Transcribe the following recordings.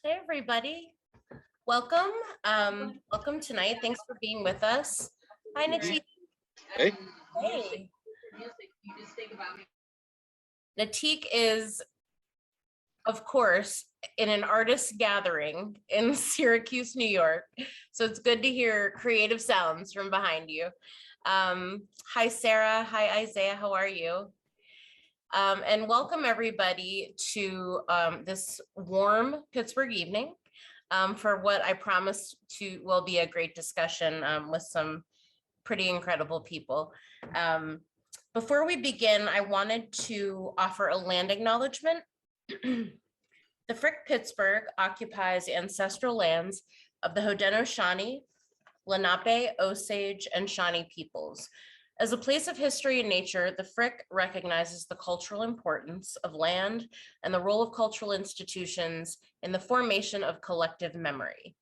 Hey, everybody. Welcome. Welcome tonight. Thanks for being with us. Hi, Natiq. Hey. Hey. Natiq is, of course, in an artist gathering in Syracuse, New York. So it's good to hear creative sounds from behind you. Hi, Sarah. Hi, Isaiah. How are you? And welcome everybody to this warm Pittsburgh evening for what I promise will be a great discussion with some pretty incredible people. Before we begin, I wanted to offer a land acknowledgement. The Frick Pittsburgh occupies ancestral lands of the Haudenosaunee, Lenape, Osage, and Shawnee peoples. As a place of history and nature, the Frick recognizes the cultural importance of land and the role of cultural institutions in the formation of collective memory.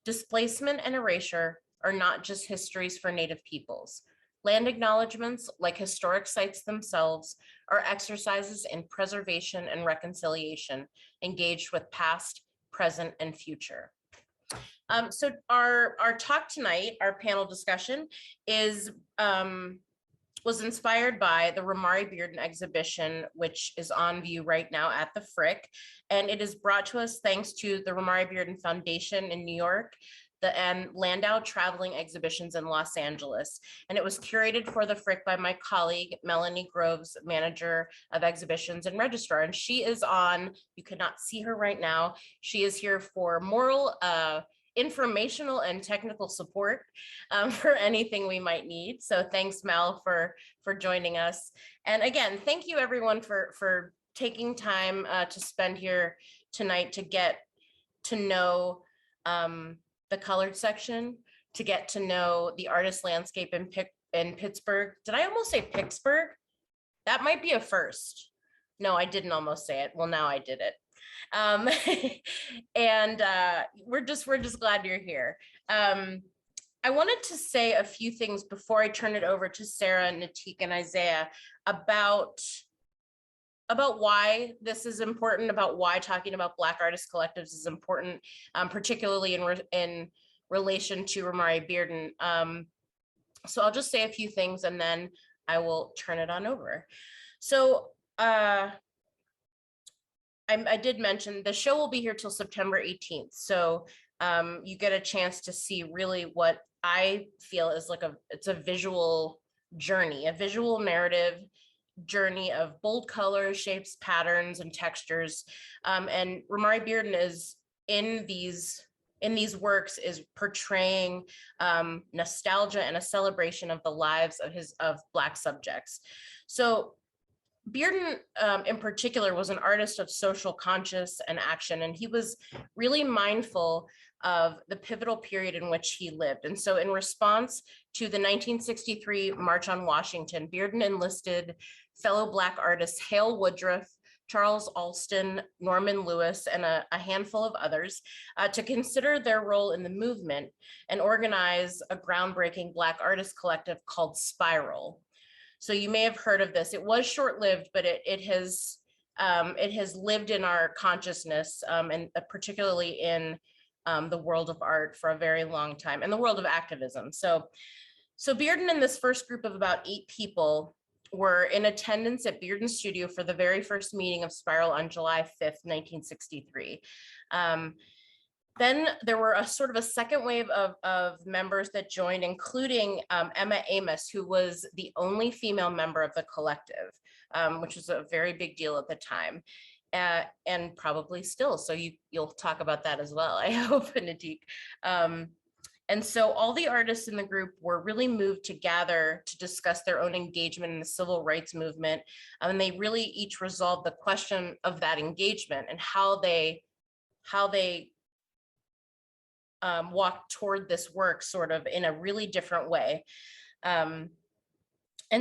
Displacement and erasure are not just histories for Native peoples. Land acknowledgements, like historic sites themselves, are exercises in preservation and reconciliation, engaged with past, present, and future. So our talk tonight, our panel discussion, was inspired by the Romare Bearden exhibition, which is on view right now at the Frick, and it is brought to us thanks to the Romare Bearden Foundation in New York, and Landau Traveling Exhibitions in Los Angeles. And it was curated for the Frick by my colleague, Melanie Groves, manager of exhibitions and registrar. And she is on, you cannot see her right now, she is here for moral, informational and technical support for anything we might need. So thanks, Mel, for joining us. And again, thank you everyone for taking time to spend here tonight to get to know the colored section, to get to know the artist landscape in Pittsburgh. Did I almost say Pittsburgh? That might be a first. No, I didn't almost say it. Well, now I did it. And we're just glad you're here. I wanted to say a few things before I turn it over to Sarah, Natiq, and Isaiah about why this is important, about why talking about Black artist collectives is important, particularly in relation to Romare Bearden. So I'll just say a few things and then I will turn it on over. So I did mention the show will be here till September 18th. So you get a chance to see really what I feel is like it's a visual journey, a visual narrative journey of bold colors, shapes, patterns, and textures. And Romare Bearden is in these works is portraying nostalgia and a celebration of the lives of Black subjects. So Bearden in particular was an artist of social conscience and action, and he was really mindful of the pivotal period in which he lived. And so in response to the 1963 March on Washington, Bearden enlisted fellow Black artists Hale Woodruff, Charles Alston, Norman Lewis, and a handful of others to consider their role in the movement and organize a groundbreaking Black artist collective called Spiral. So you may have heard of this. It was short-lived, but it has lived in our consciousness, and particularly in the world of art for a very long time, and the world of activism. So Bearden and this first group of about 8 people were in attendance at Bearden's studio for the very first meeting of Spiral on July 5th, 1963. Then there were a sort of a second wave of members that joined, including Emma Amos, who was the only female member of the collective, which was a very big deal at the time, and probably still. So you'll talk about that as well, I hope, Natiq. And so all the artists in the group were really moved to gather to discuss their own engagement in the civil rights movement. And they really each resolved the question of that engagement and how they walked toward this work sort of in a really different way. And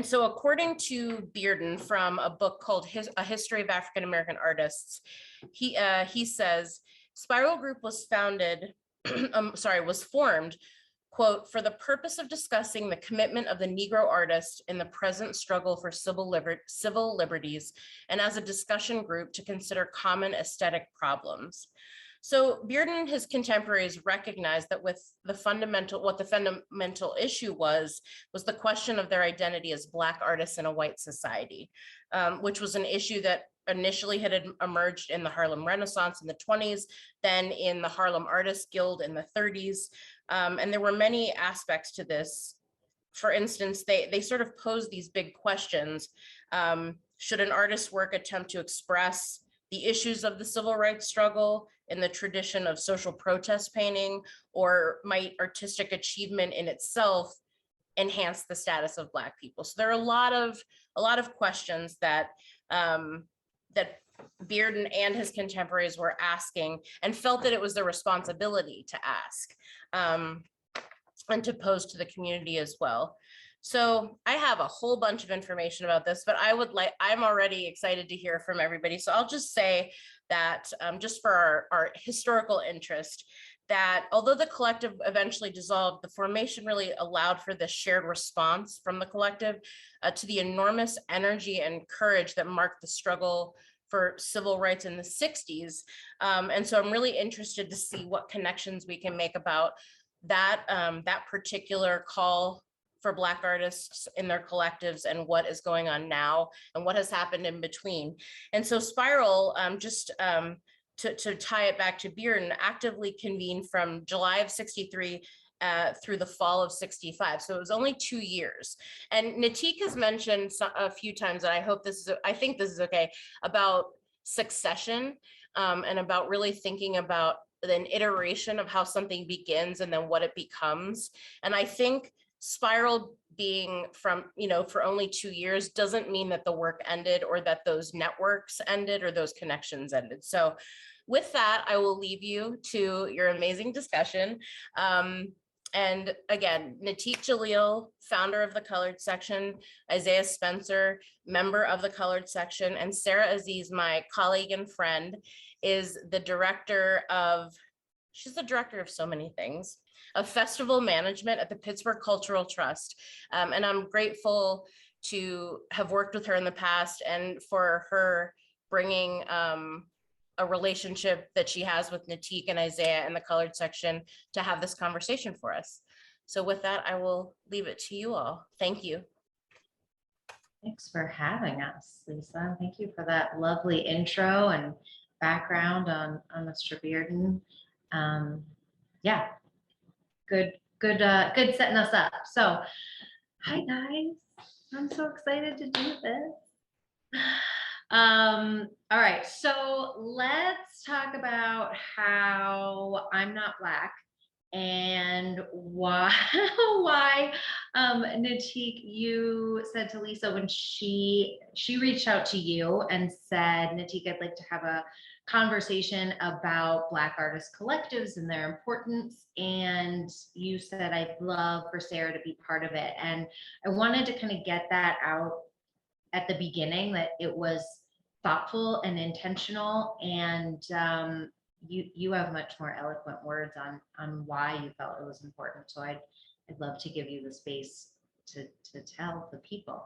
so according to Bearden, from a book called A History of African American Artists, he says, Spiral Group was formed, quote, for the purpose of discussing the commitment of the Negro artist in the present struggle for civil liberties, and as a discussion group to consider common aesthetic problems. So Bearden and his contemporaries recognized that what the fundamental issue was the question of their identity as Black artists in a white society, which was an issue that initially had emerged in the Harlem Renaissance in the 20s, then in the Harlem Artists Guild in the 30s. And there were many aspects to this. For instance, they sort of posed these big questions. Should an artist's work attempt to express the issues of the civil rights struggle in the tradition of social protest painting, or might artistic achievement in itself enhance the status of Black people? So there are a lot of questions that that Bearden and his contemporaries were asking, and felt that it was their responsibility to ask and to pose to the community as well. So I have a whole bunch of information about this, but I'm already excited to hear from everybody. So I'll just say that just for our historical interest, that although the collective eventually dissolved, the formation really allowed for this shared response from the collective to the enormous energy and courage that marked the struggle for civil rights in the 60s. And so I'm really interested to see what connections we can make about that, that particular call for Black artists in their collectives, and what is going on now and what has happened in between. And so Spiral, to tie it back to Bearden, actively convened from July of 63 through the fall of 65. So it was only 2 years. And Natiq has mentioned a few times, and I think this is okay, about succession and about really thinking about an iteration of how something begins and then what it becomes. And I think Spiral being from, for only 2 years doesn't mean that the work ended, or that those networks ended, or those connections ended. So with that, I will leave you to your amazing discussion. And again, Natiq Jalil, founder of the Colored Section, Isaiah Spencer, member of the Colored Section, and Sarah Aziz, my colleague and friend, is the director of, she's the director of so many things, of festival management at the Pittsburgh Cultural Trust. And I'm grateful to have worked with her in the past, and for her bringing a relationship that she has with Natiq and Isaiah and the Colored Section to have this conversation for us. So with that, I will leave it to you all. Thank you. Thanks for having us, Lisa. Thank you for that lovely intro and background on Mr. Bearden. Yeah, good setting us up. So, hi guys, I'm so excited to do this. All right, so let's talk about how I'm not Black and why Natiq, you said to Lisa when she reached out to you and said, Natiq, I'd like to have a conversation about Black artist collectives and their importance, and you said I'd love for Sarah to be part of it. And I wanted to kind of get that out at the beginning, that it was thoughtful and intentional, and you have much more eloquent words on why you felt it was important. So I'd love to give you the space to tell the people.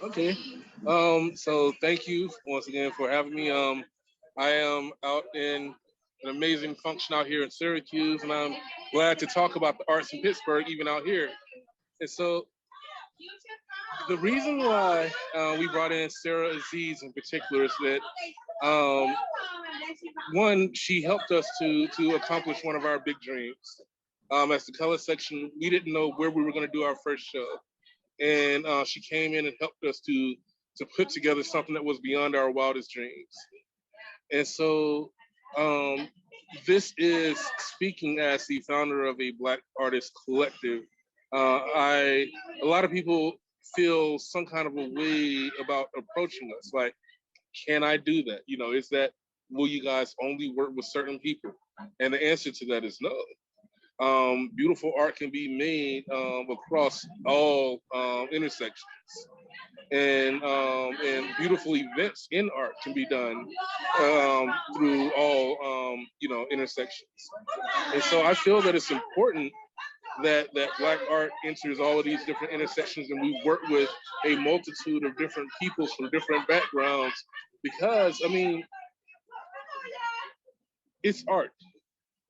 Okay. So thank you once again for having me. I am out in an amazing function out here in Syracuse, and I'm glad to talk about the arts in Pittsburgh, even out here. And so the reason why we brought in Sarah Aziz in particular is that one, she helped us to accomplish one of our big dreams. As the Color Section, we didn't know where we were going to do our first show. And she came in and helped us to put together something that was beyond our wildest dreams. And so this is speaking as the founder of a Black artist collective. A lot of people feel some kind of a way about approaching us. Like, can I do that? Is that, will you guys only work with certain people? And the answer to that is no. Beautiful art can be made across all intersections, and beautiful events in art can be done through all intersections. And so I feel that it's important that Black art enters all of these different intersections, and we work with a multitude of different people from different backgrounds, because it's art.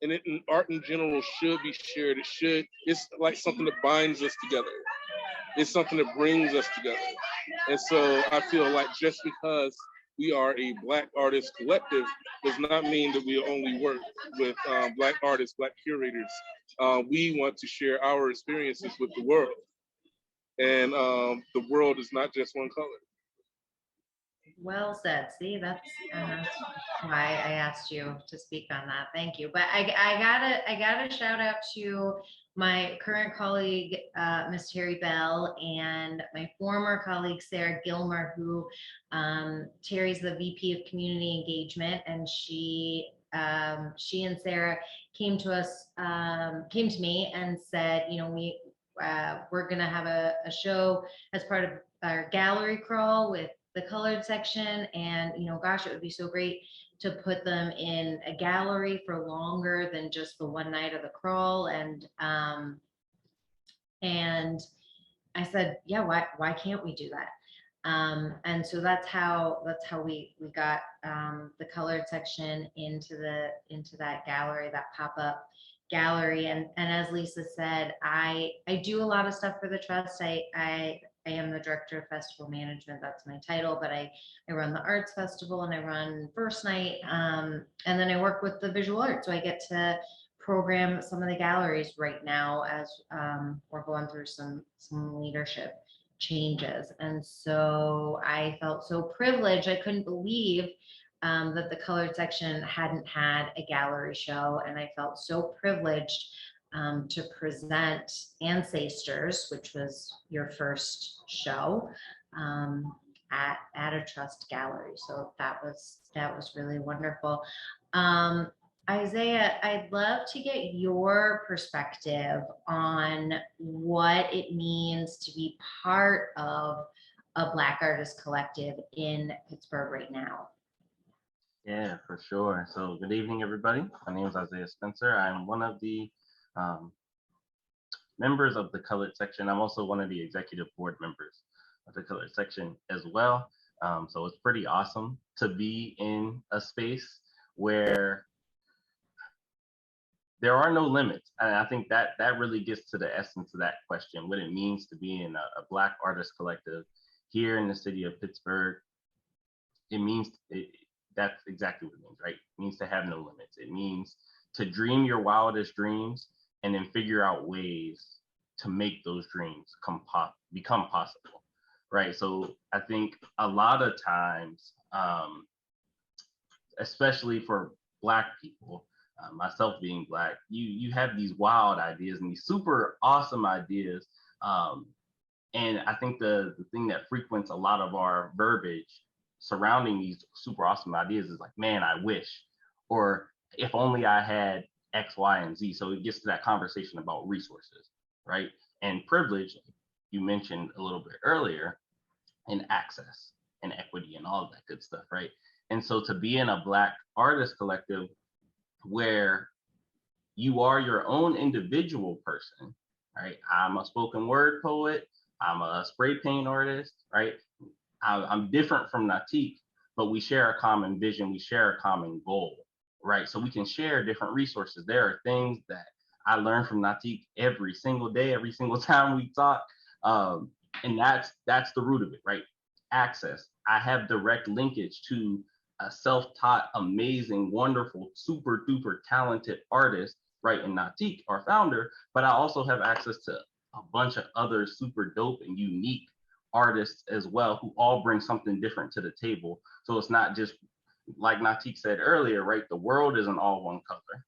And art in general should be shared. It's like something that binds us together. It's something that brings us together. And so I feel like just because we are a Black artist collective does not mean that we only work with Black artists, Black curators. We want to share our experiences with the world. And the world is not just one color. Well said. See, that's why I asked you to speak on that. Thank you. But I gotta shout out to my current colleague, Miss Terry Bell, and my former colleague, Sarah Gilmer, who Terry's the VP of Community Engagement, and she and Sarah came to me and said, you know, we're gonna have a show as part of our gallery crawl with the colored section, and you know, gosh, it would be so great to put them in a gallery for longer than just the one night of the crawl. And I said, yeah, why can't we do that? And so that's how we got the colored section into that gallery, that pop-up gallery. And as Lisa said, I do a lot of stuff for the trust. I am the director of festival management. That's my title, but I run the arts festival and I run first night. And then I work with the visual arts. So I get to program some of the galleries right now as we're going through some leadership changes. And so I felt so privileged. I couldn't believe that the colored section hadn't had a gallery show. And I felt so privileged to present Ancestors, which was your first show, at a trust gallery. So that was really wonderful. Isaiah, I'd love to get your perspective on what it means to be part of a Black artist collective in Pittsburgh right now. Yeah, for sure. So good evening, everybody. My name is Isaiah Spencer. I'm one of the members of the colored section. I'm also one of the executive board members of the colored section as well. So it's pretty awesome to be in a space where there are no limits. And I think that really gets to the essence of that question, what it means to be in a Black artist collective here in the city of Pittsburgh. That's exactly what it means, right? It means to have no limits. It means to dream your wildest dreams and then figure out ways to make those dreams become possible, right? So I think a lot of times, especially for Black people, myself being Black, you have these wild ideas and these super awesome ideas. And I think the thing that frequents a lot of our verbiage surrounding these super awesome ideas is like, man, I wish, or if only I had X, Y, and Z. So it gets to that conversation about resources, right? And privilege, you mentioned a little bit earlier, and access and equity and all of that good stuff, right? And so to be in a Black artist collective where you are your own individual person, right? I'm a spoken word poet, I'm a spray paint artist, right? I'm different from Natiq, but we share a common vision, we share a common goal, right? So we can share different resources. There are things that I learn from Natiq every single day, every single time we talk. And that's the root of it, right? Access. I have direct linkage to a self-taught, amazing, wonderful, super duper talented artist, right, in Natiq, our founder, but I also have access to a bunch of other super dope and unique artists as well, who all bring something different to the table. So it's not just, like Natiq said earlier, right, the world isn't all one color,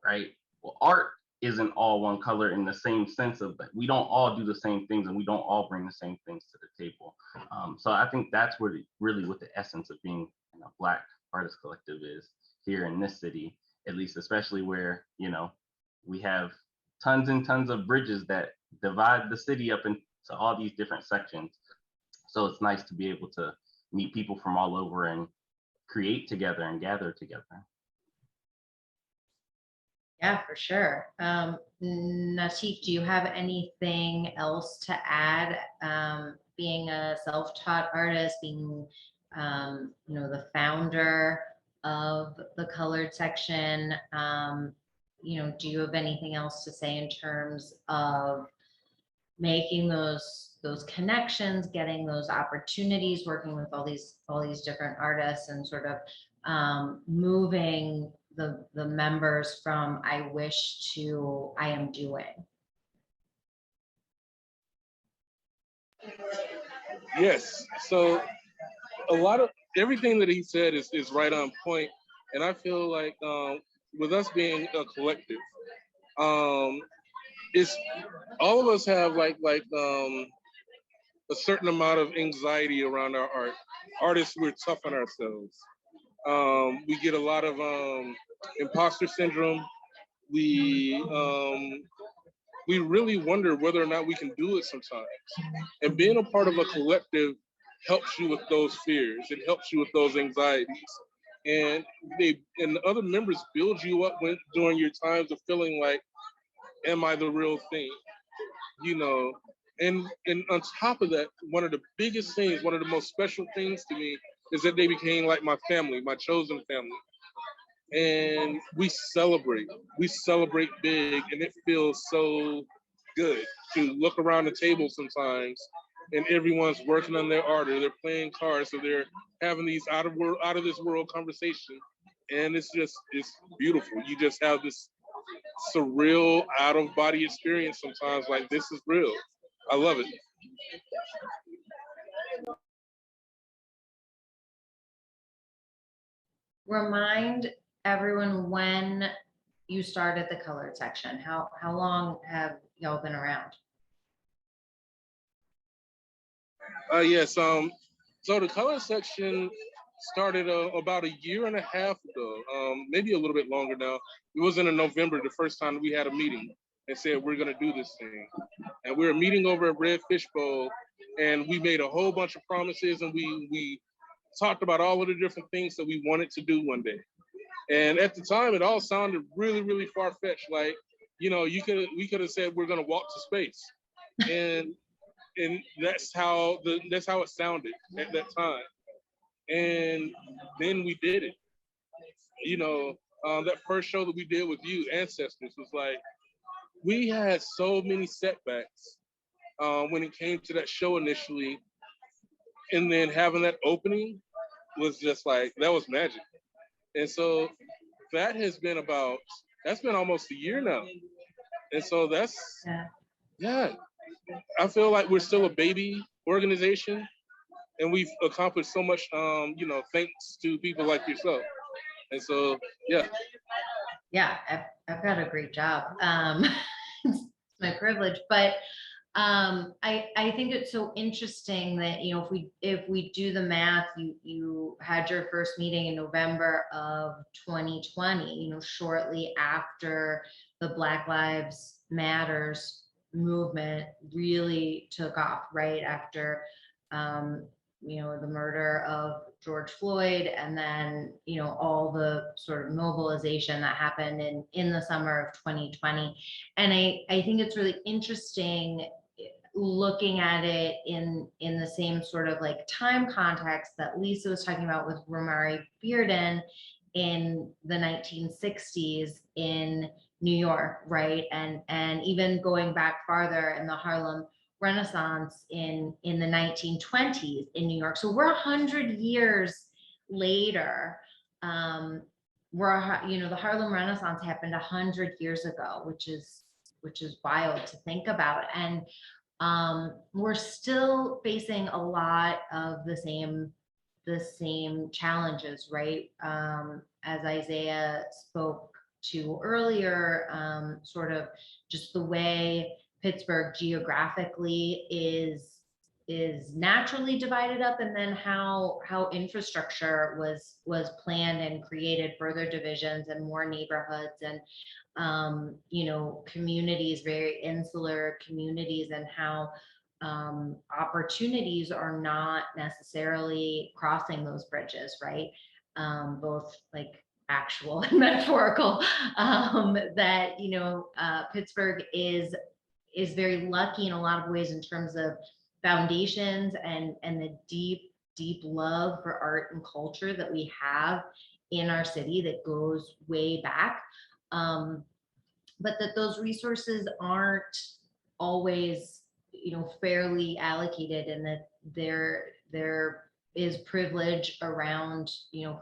right? Well, art isn't all one color in the same sense of that we don't all do the same things and we don't all bring the same things to the table. So I think that's what the essence of being in a Black artist collective is here in this city, at least, especially where, you know, we have tons and tons of bridges that divide the city up into all these different sections. So it's nice to be able to meet people from all over and create together and gather together. Yeah, for sure. Natiq, do you have anything else to add? Being a self-taught artist, being, you know, the founder of the colored section. Do you have anything else to say in terms of making those connections, getting those opportunities, working with all these different artists, and sort of moving the members from I wish to I am doing? Yes. So a lot of everything that he said is right on point. And I feel like with us being a collective, it's all of us have like a certain amount of anxiety around our art. Artists, we're tough on ourselves. We get a lot of imposter syndrome. We really wonder whether or not we can do it sometimes. And being a part of a collective helps you with those fears. It helps you with those anxieties. And the other members build you up during your times of feeling like, am I the real thing? And on top of that, one of the biggest things, one of the most special things to me is that they became like my family, my chosen family. And we celebrate big, and it feels so good to look around the table sometimes and everyone's working on their art, or they're playing cards, or they're having these out of this world conversation. And it's beautiful. You just have this surreal out of body experience sometimes, like this is real. I love it. Remind everyone when you started the colored section. How long have y'all been around? Yes. So the color section started about a year and a half ago, maybe a little bit longer now. It was in November, the first time we had a meeting and said, we're going to do this thing. And we were meeting over at Red Fish Bowl, and we made a whole bunch of promises, and we talked about all of the different things that we wanted to do one day. And at the time, it all sounded really, really far-fetched. Like, we could have said we're going to walk to space. And that's how it sounded at that time. And then we did it. That first show that we did with you, Ancestors, was like, we had so many setbacks when it came to that show initially. And then having that opening was just like, that was magic. And so that's been almost a year now. And so yeah, I feel like we're still a baby organization, and we've accomplished so much, thanks to people like yourself. And so, yeah. Yeah, I've got a great job. It's my privilege, but I think it's so interesting that, if we do the math, you had your first meeting in November of 2020, shortly after the Black Lives Matters movement really took off, right after the murder of George Floyd, and then all the sort of mobilization that happened in the summer of 2020. And I think it's really interesting looking at it in the same sort of like time context that Lisa was talking about with Romare Bearden in the 1960s in New York, right? And even going back farther in the Harlem Renaissance in the 1920s in New York. So we're 100 years later. The Harlem Renaissance happened 100 years ago, which is wild to think about. And we're still facing a lot of the same challenges, right? As Isaiah spoke to earlier, sort of just the way Pittsburgh geographically is naturally divided up, and then how infrastructure was planned and created further divisions and more neighborhoods, and communities, very insular communities, and how opportunities are not necessarily crossing those bridges, right? Both like actual and metaphorical, that Pittsburgh is very lucky in a lot of ways in terms of foundations and the deep love for art and culture that we have in our city that goes way back. But that those resources aren't always, fairly allocated, and that there is privilege around,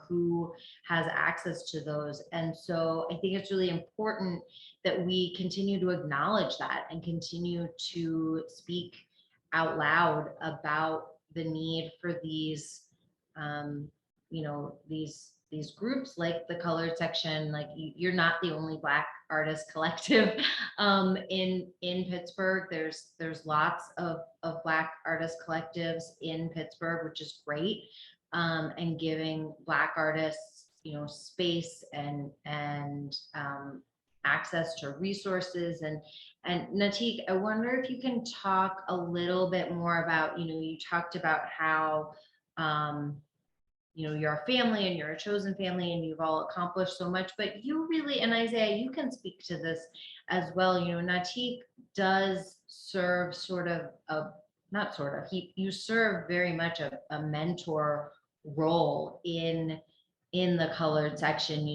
who has access to those. And so I think it's really important that we continue to acknowledge that and continue to speak out loud about the need for these, these groups like the colored section. Like, you're not the only Black artist collective in Pittsburgh. There's lots of Black artist collectives in Pittsburgh, which is great, and giving Black artists, space and access to resources. And Natiq, I wonder if you can talk a little bit more about, you talked about how you're a family and you're a chosen family and you've all accomplished so much, but you really, and Isaiah, you can speak to this as well. Natiq does serve you serve very much a mentor role in the colored section,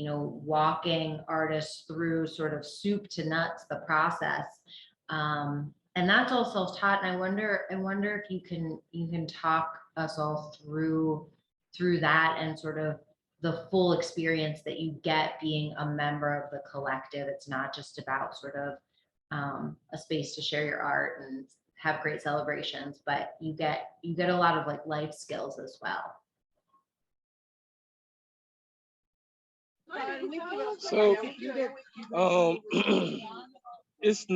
walking artists through sort of soup to nuts, the process. And that's all self-taught. And I wonder if you can talk us all through that and sort of the full experience that you get being a member of the collective. It's not just about sort of a space to share your art and have great celebrations, but you get a lot of like life skills as well. So it's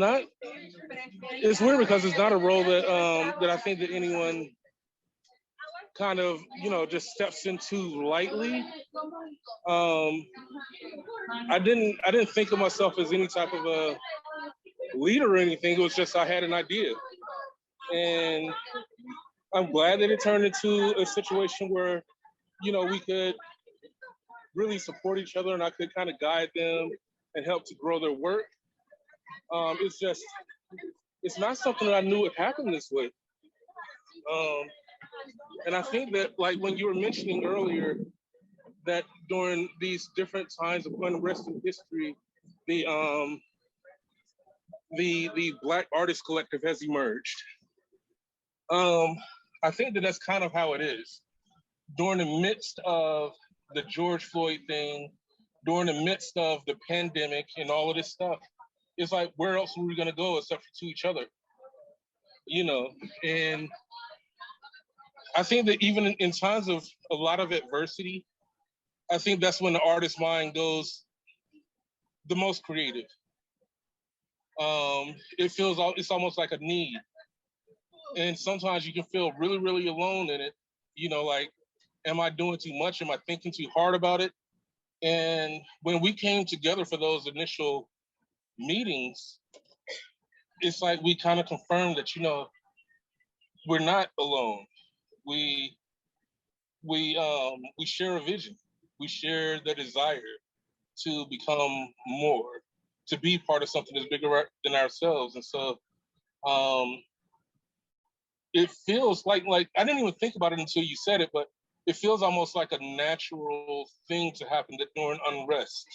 weird because it's not a role that I think that anyone kind of, just steps into lightly. I didn't think of myself as any type of a leader or anything. It was just I had an idea. And I'm glad that it turned into a situation where, we could really support each other and I could kind of guide them and help to grow their work. It's not something that I knew would happen this way. And I think that, like, when you were mentioning earlier that during these different times of unrest in history, the Black Artist Collective has emerged. I think that that's kind of how it is. During the midst of the George Floyd thing, during the midst of the pandemic and all of this stuff, it's like, where else were we gonna go except for to each other? And I think that even in times of a lot of adversity, I think that's when the artist mind goes the most creative. It's almost like a need. And sometimes you can feel really, really alone in it. Like, am I doing too much? Am I thinking too hard about it? And when we came together for those initial meetings, it's like we kind of confirmed that, we're not alone. We share a vision. We share the desire to become more, to be part of something that's bigger than ourselves. And so it feels like I didn't even think about it until you said it, but it feels almost like a natural thing to happen that during unrest,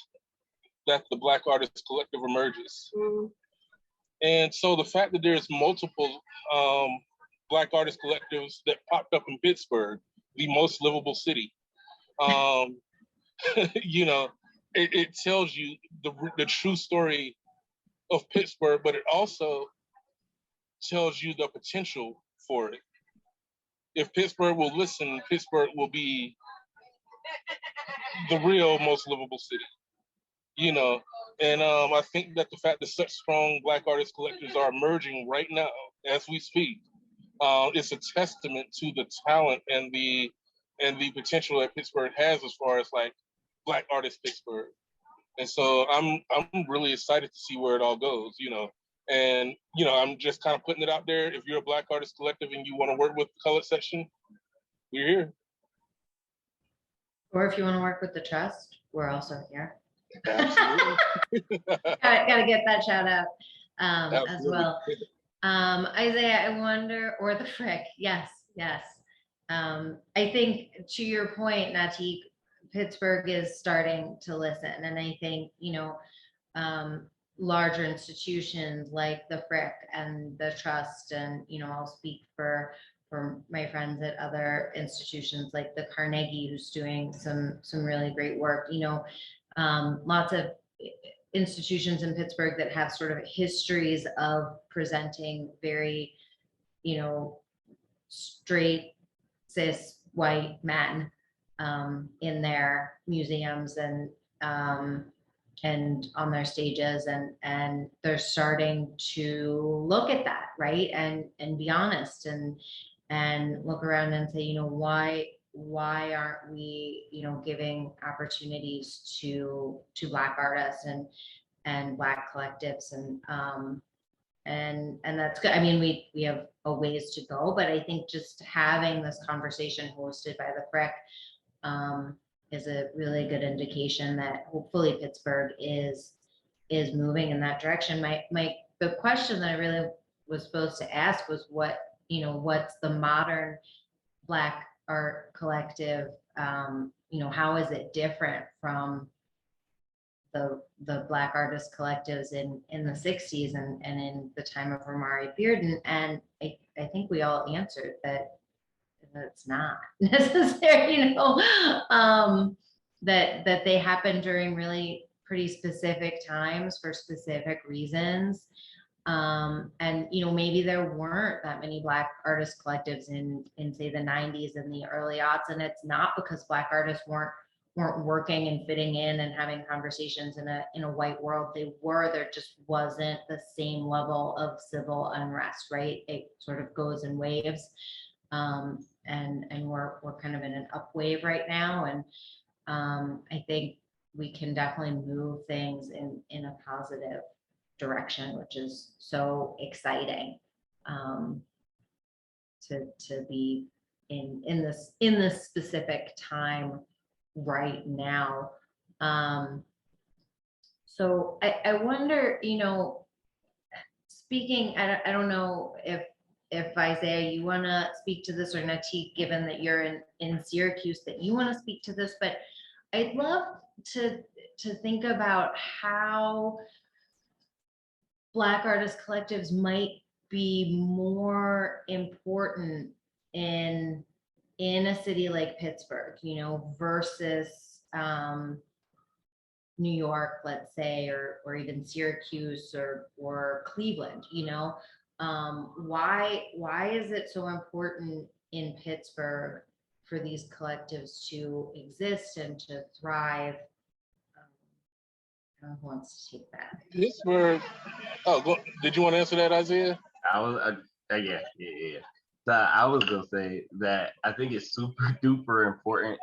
that the Black Artist Collective emerges. Mm-hmm. And so the fact that there's multiple Black artist collectives that popped up in Pittsburgh, the most livable city, it tells you the true story of Pittsburgh, but it also tells you the potential for it. If Pittsburgh will listen, Pittsburgh will be the real most livable city, And I think that the fact that such strong Black artist collectives are emerging right now as we speak, it's a testament to the talent and the potential that Pittsburgh has as far as like Black artist Pittsburgh. And so I'm really excited to see where it all goes, And I'm just kind of putting it out there. If you're a Black artist collective and you want to work with the colored section, we're here. Or if you want to work with the Trust, we're also here. Absolutely. Gotta get that shout out as well. Isaiah, I wonder, or the Frick, yes. I think to your point, Natiq, Pittsburgh is starting to listen. And I think, larger institutions like the Frick and the Trust, and, I'll speak for my friends at other institutions like the Carnegie, who's doing some really great work, lots of institutions in Pittsburgh that have sort of histories of presenting very, straight, cis, white men in their museums and on their stages, and they're starting to look at that, right, and be honest and look around and say, why aren't we, giving opportunities to Black artists and Black collectives, and that's good. I mean, we have a ways to go, but I think just having this conversation hosted by the Frick is a really good indication that hopefully Pittsburgh is moving in that direction. The question that I really was supposed to ask was what's the modern Black art collective? How is it different from the Black artist collectives in the 60s and in the time of Romare Bearden? And I think we all answered that it's not necessary, that they happen during really pretty specific times for specific reasons. And maybe there weren't that many Black artist collectives in say the 90s and the early aughts, and it's not because Black artists weren't working and fitting in and having conversations in a white world. There just wasn't the same level of civil unrest, right? It sort of goes in waves. And we're kind of in an up wave right now, and I think we can definitely move things in a positive direction, which is so exciting to be in this specific time right now. So I wonder, speaking, I don't know if Isaiah, you want to speak to this, or Natiq, given that you're in Syracuse, that you want to speak to this, but I'd love to think about how Black artist collectives might be more important in a city like Pittsburgh, versus New York, let's say, or even Syracuse or Cleveland, why is it so important in Pittsburgh for these collectives to exist and to thrive? Who wants to take that? Pittsburgh. Did you want to answer that, Isaiah? Yeah. So I was gonna say that I think it's super duper important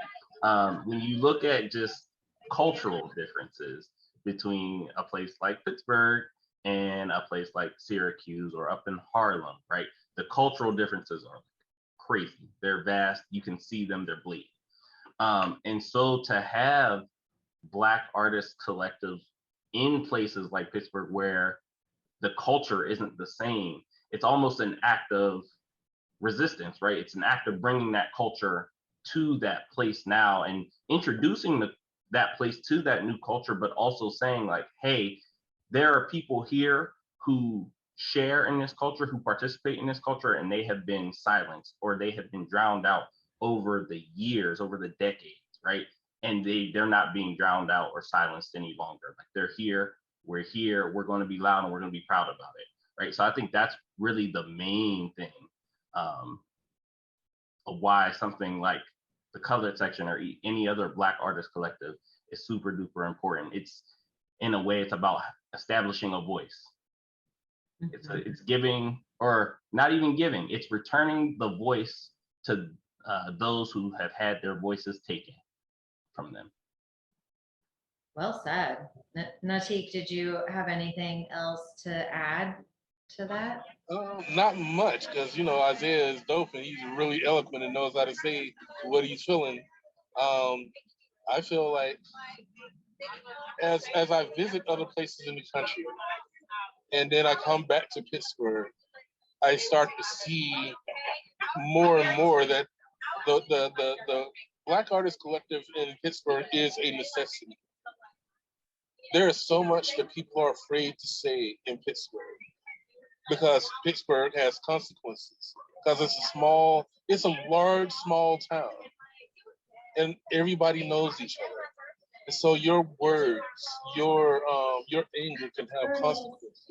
when you look at just cultural differences between a place like Pittsburgh and a place like Syracuse or up in Harlem, right? The cultural differences are crazy. They're vast. You can see them. They're bleak. And so to have Black artist collectives in places like Pittsburgh where the culture isn't the same, it's almost an act of resistance, right? It's an act of bringing that culture to that place now and introducing that place to that new culture, but also saying like, hey, there are people here who share in this culture, who participate in this culture, and they have been silenced or they have been drowned out over the years, over the decades, right? And they're not being drowned out or silenced any longer. Like, they're here, we're going to be loud, and we're going to be proud about it, right? So I think that's really the main thing of why something like the Colored Section or any other Black artist collective is super duper important. It's, in a way, it's about establishing a voice. It's giving, or not even giving, it's returning the voice to those who have had their voices taken from them. Well said. Natiq, did you have anything else to add to that? Not much, because Isaiah is dope and he's really eloquent and knows how to say what he's feeling. I feel like as I visit other places in the country, and then I come back to Pittsburgh, I start to see more and more that the Black Artists Collective in Pittsburgh is a necessity. There is so much that people are afraid to say in Pittsburgh because Pittsburgh has consequences. Because it's a large, small town, and everybody knows each other. And so your words, your anger can have consequences.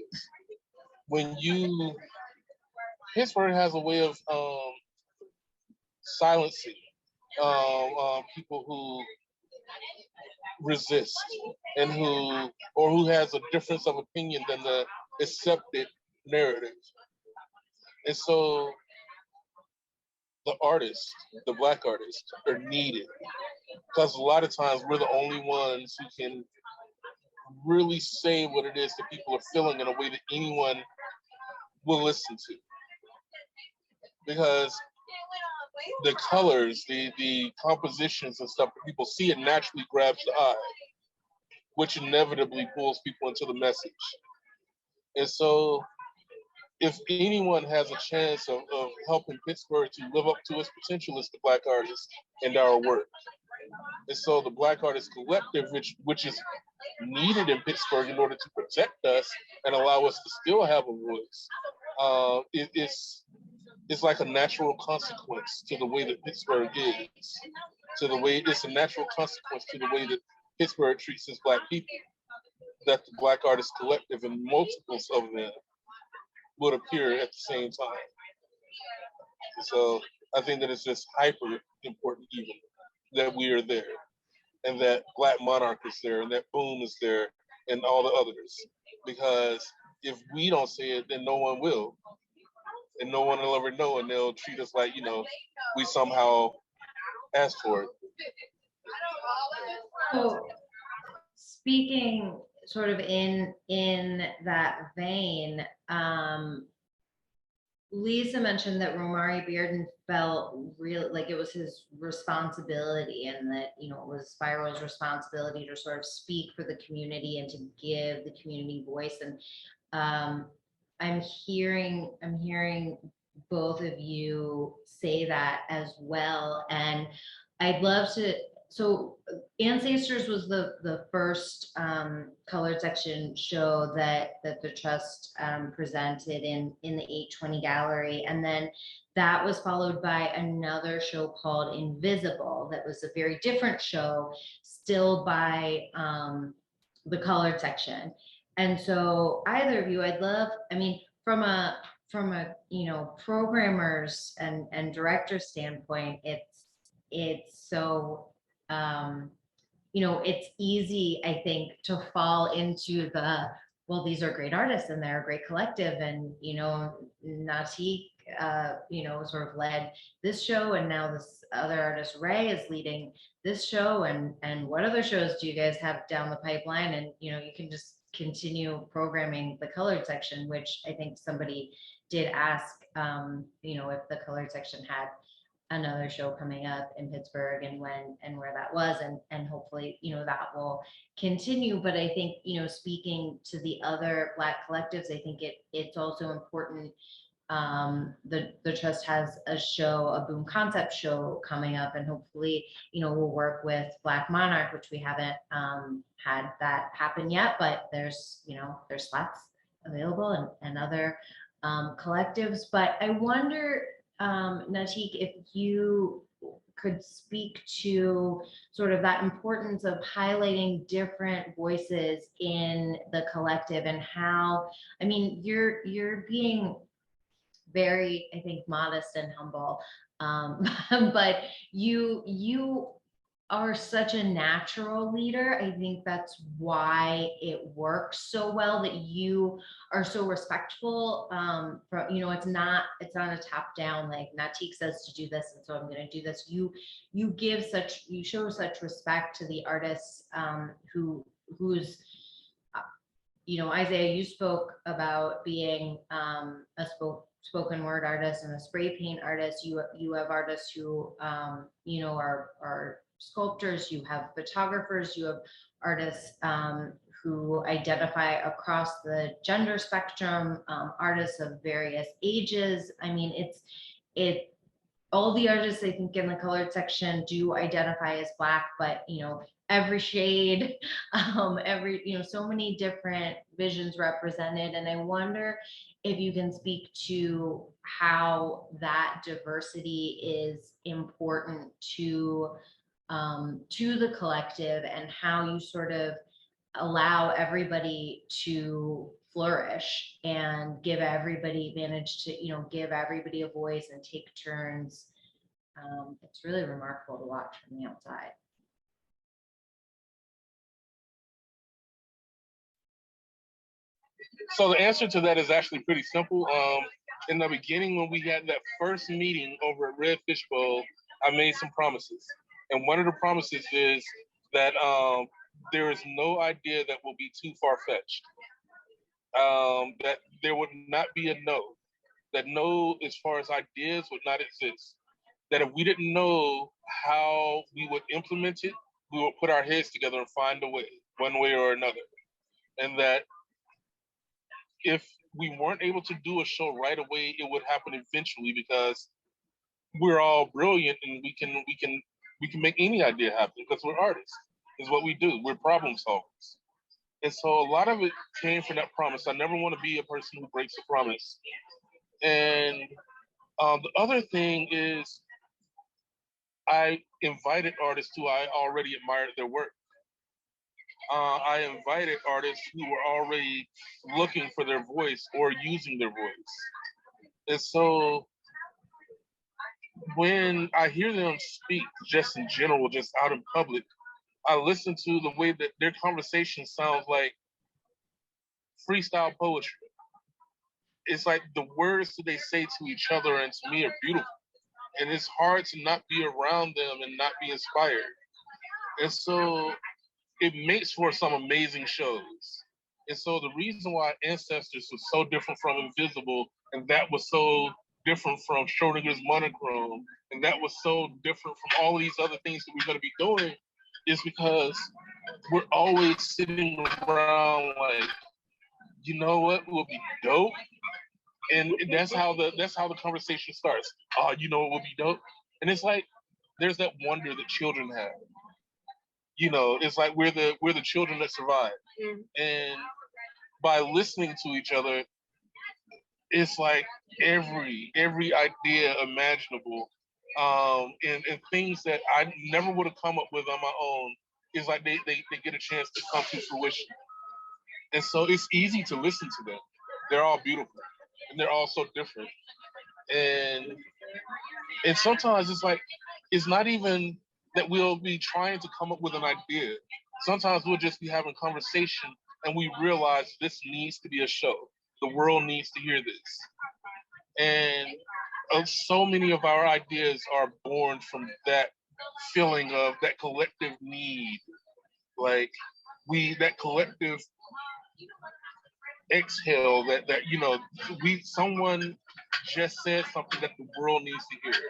Pittsburgh has a way of silencing people who resist and who has a difference of opinion than the accepted narrative. And so the artists, the Black artists, are needed because a lot of times we're the only ones who can really say what it is that people are feeling in a way that anyone will listen to. Because the colors, the compositions and stuff that people see, it naturally grabs the eye, which inevitably pulls people into the message. And so if anyone has a chance of helping Pittsburgh to live up to its potential, it's the Black artists and our work. And so the Black Artists Collective, which is needed in Pittsburgh in order to protect us and allow us to still have a voice, it's like a natural consequence to the way that Pittsburgh is, it's a natural consequence to the way that Pittsburgh treats its Black people, that the Black Artists Collective and multiples of them would appear at the same time. So I think that it's just hyper important even that we are there and that Black Monarch is there and that Boom is there and all the others. Because if we don't say it, then no one will. And no one will ever know, and they'll treat us like, we somehow asked for it. So speaking sort of in that vein, Lisa mentioned that Romare Bearden felt real like it was his responsibility, and that it was Spiral's responsibility to sort of speak for the community and to give the community voice. And I'm hearing both of you say that as well, and I'd love to. So Ancestors was the first colored section show that the Trust presented in the 820 gallery. And then that was followed by another show called Invisible that was a very different show, still by the colored section. And so either of you, I'd love, from a programmers and director standpoint, it's so it's easy, I think, to fall into these are great artists and they're a great collective, and Natiq sort of led this show, and now this other artist Ray is leading this show, and what other shows do you guys have down the pipeline? And you can just continue programming the colored section, which I think somebody did ask if the colored section had another show coming up in Pittsburgh and when and where that was, and hopefully that will continue. But I think speaking to the other Black collectives, I think it's also important. The Trust has a Boom concept show coming up, and hopefully we'll work with Black Monarch, which we haven't had that happen yet, but there's slots available, and other collectives. But I wonder, Natiq, if you could speak to sort of that importance of highlighting different voices in the collective, and how, you're being very, I think, modest and humble, but you are such a natural leader. I think that's why it works so well, that you are so respectful. It's not a top down, like Natiq says to do this, and so I'm going to do this. You show such respect to the artists who's Isaiah, you spoke about being a spoken word artist and a spray paint artist. You have artists who are sculptors, you have photographers, you have artists who identify across the gender spectrum, artists of various ages. all the artists, I think, in the colored section do identify as Black, but, every shade, so many different visions represented. And I wonder if you can speak to how that diversity is important to the collective, and how you sort of allow everybody to flourish and give everybody advantage to, give everybody a voice and take turns. It's really remarkable to watch from the outside. So the answer to that is actually pretty simple. In the beginning, when we had that first meeting over at Red Fishbowl, I made some promises. And one of the promises is that there is no idea that will be too far-fetched. That there would not be a no. That no, as far as ideas, would not exist. That if we didn't know how we would implement it, we would put our heads together and find a way, one way or another. And that if we weren't able to do a show right away, it would happen eventually, because we're all brilliant and we can make any idea happen because we're artists. Is what we do. We're problem solvers. And so a lot of it came from that promise. I never want to be a person who breaks a promise. And the other thing is, I invited artists who I already admired their work. I invited artists who were already looking for their voice or using their voice. And so when I hear them speak just in general, just out in public, I listen to the way that their conversation sounds like freestyle poetry. It's like the words that they say to each other and to me are beautiful. And it's hard to not be around them and not be inspired. And so it makes for some amazing shows. And so the reason why Ancestors was so different from Invisible, and that was so different from Schrodinger's Monochrome, and that was so different from all these other things that we're going to be doing, is because we're always sitting around like, you know what would be dope? And that's how the conversation starts. Oh, you know what would be dope? And it's like, there's that wonder that children have. It's like we're the children that survive. And by listening to each other, it's like every idea imaginable, and things that I never would have come up with on my own, is like they get a chance to come to fruition. And so it's easy to listen to them. They're all beautiful and they're all so different. And sometimes it's like, it's not even that we'll be trying to come up with an idea. Sometimes we'll just be having conversation and we realize this needs to be a show. The world needs to hear this. And so many of our ideas are born from that feeling of that collective need. Like that collective exhale that someone just said something that the world needs to hear.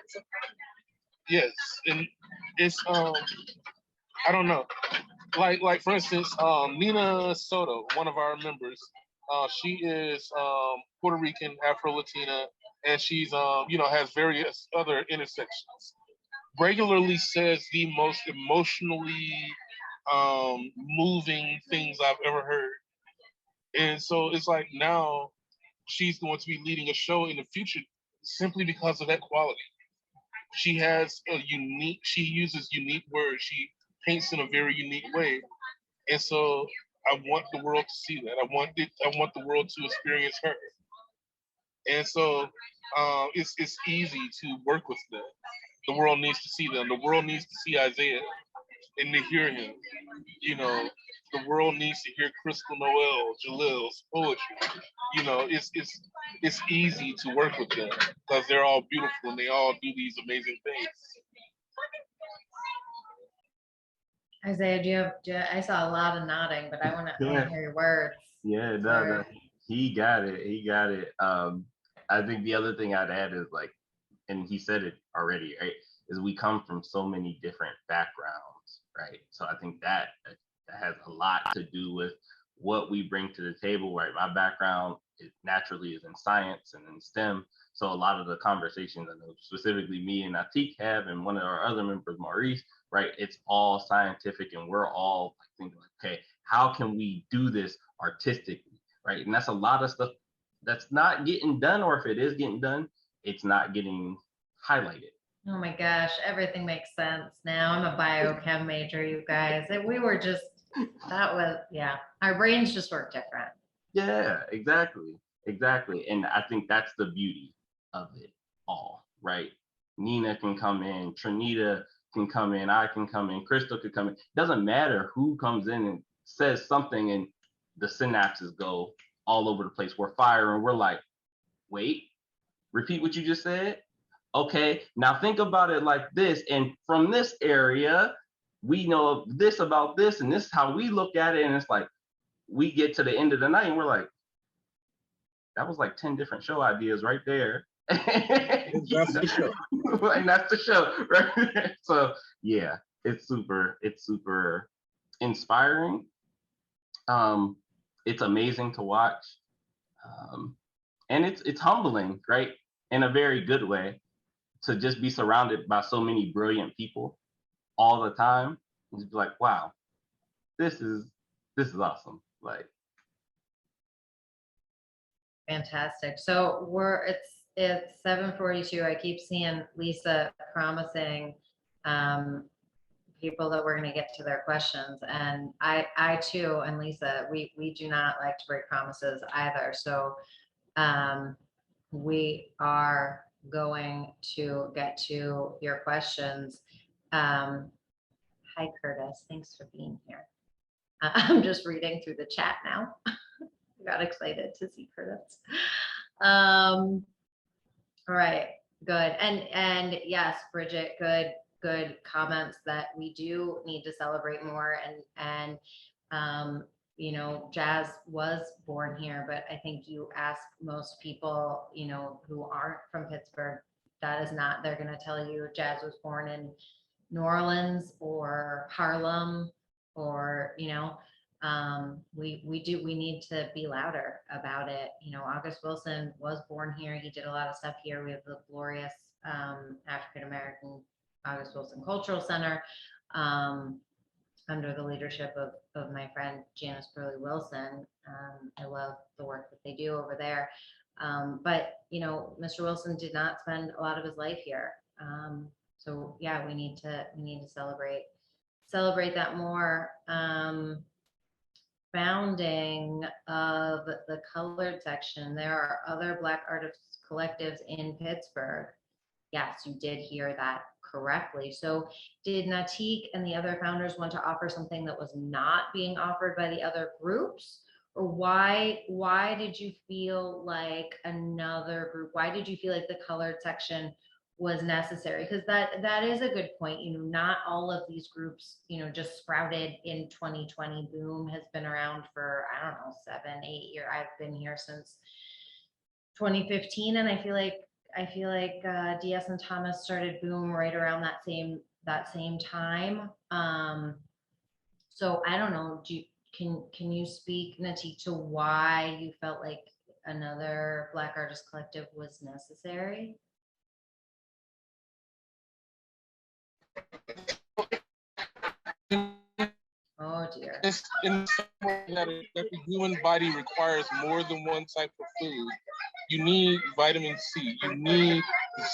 Yes. And it's I don't know. Like for instance, Nina Soto, one of our members, she is Puerto Rican, Afro-Latina, and she's has various other intersections. Regularly says the most emotionally moving things I've ever heard. And so it's like, now she's going to be leading a show in the future simply because of that quality. She uses unique words. She paints in a very unique way. And so I want the world to see that. I want the world to experience her. And so it's easy to work with them. The world needs to see them. The world needs to see Isaiah and to hear him. The world needs to hear Crystal Noel, Jalil's poetry. It's easy to work with them because they're all beautiful and they all do these amazing things. Isaiah, I saw a lot of nodding, but I want to hear your words. Yeah, no, he got it. I think the other thing I'd add is, like, and he said it already, right, is we come from so many different backgrounds, right? So I think that has a lot to do with what we bring to the table, right? My background it naturally is in science and in STEM. So a lot of the conversations, I know specifically me and Natiq have, and one of our other members, Maurice, right? It's all scientific, and we're all thinking, okay, how can we do this artistically, right? And that's a lot of stuff that's not getting done, or if it is getting done, it's not getting highlighted. Oh my gosh, everything makes sense now. I'm a biochem major, you guys. We were just, our brains just work different. Yeah, exactly. And I think that's the beauty of it all, right? Nina can come in, Trinita can come in, I can come in, Crystal could come in. Doesn't matter who comes in and says something, and the synapses go all over the place. We're firing. We're like, wait, repeat what you just said. Okay, now think about it like this. And from this area, we know this about this, and this is how we look at it. And it's like, we get to the end of the night and we're like, that was like 10 different show ideas right there. That's the show. And that's the show, right? So yeah, it's super inspiring. It's amazing to watch. And it's humbling, right? In a very good way, to just be surrounded by so many brilliant people all the time. And just be like, wow, this is awesome. Like, fantastic. So it's 7:42. I keep seeing Lisa promising people that we're going to get to their questions, and I too, and Lisa, we do not like to break promises either. So we are going to get to your questions. Hi Curtis, thanks for being here. I'm just reading through the chat now. I got excited to see Curtis. All right, good. And yes, Bridget, good comments that we do need to celebrate more. And you know, Jazz was born here, but I think you ask most people, you know, who aren't from Pittsburgh, that is not, they're going to tell you Jazz was born in New Orleans or Harlem, or, you know, we need to be louder about it. You know, August Wilson was born here. He did a lot of stuff here. We have the glorious African-American August Wilson Cultural Center, under the leadership of my friend Janice Burley Wilson. I love the work that they do over there. But, you know, Mr. Wilson did not spend a lot of his life here. So yeah, we need to celebrate that more. Founding of the colored section. There are other Black artists collectives in Pittsburgh. Yes, you did hear that correctly. So did Natiq and the other founders want to offer something that was not being offered by the other groups? Or why did you feel like another group, why did you feel like the colored section was necessary? Because that is a good point. You know, not all of these groups, you know, just sprouted in 2020. Boom has been around for, I don't know, 7, 8 years. I've been here since 2015, and I feel like DS and Thomas started Boom right around that same time. So I don't know. Can you speak, Natiq, to why you felt like another Black artist collective was necessary? Oh dear. It's in that the human body requires more than one type of food. You need vitamin C, you need